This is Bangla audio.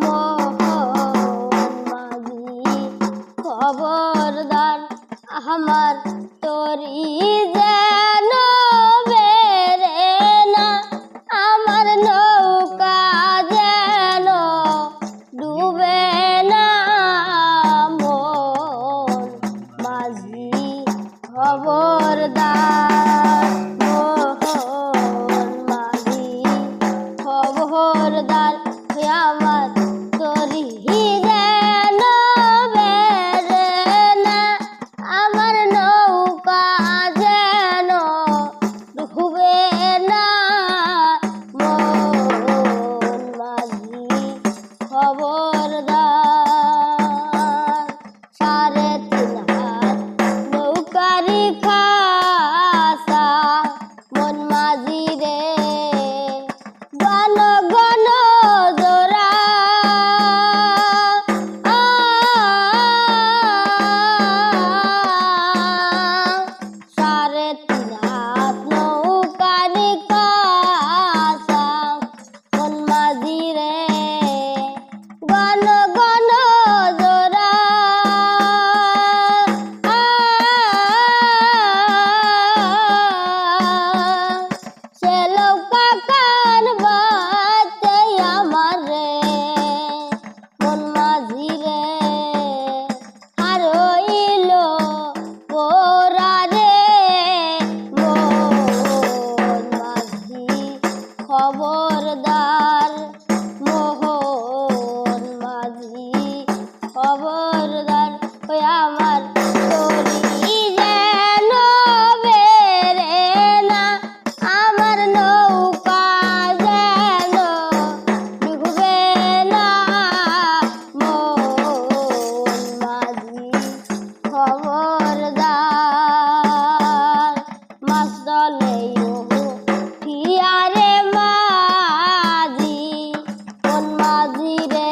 মোহন মাঝি খবরদার আমার তরি যেন বেরে না, আমার নৌকা যেন ডুবে না। মোহন মাঝি খবরদার, মোহন মাঝি খবরদার, আমার তরি যেন বেরে না, আমার নৌকা যেন ডুবে না। মোহন মাঝি খবরদার, 3.5 হাত নৌকারি খাসা মন মাঝি রে, ঘন ঘন জোড়া 3.5 হাত নৌকারি খাসা মন মাঝি রে, ঘন ঘন জোড়া সে লৌকা কান বাজতে আমার রে, মন মাঝি রে হারইল ওরা রে। মোহন মাঝি খবরদার, মোহন মাঝি খবরদার, ওই আমার তরি যেন বেরে না, আমার নৌকা যেন ডুবে না। মোহন মাঝি খবরদার, মাছ দলে ঠিয়ারে মাঝি, মন মাঝি রে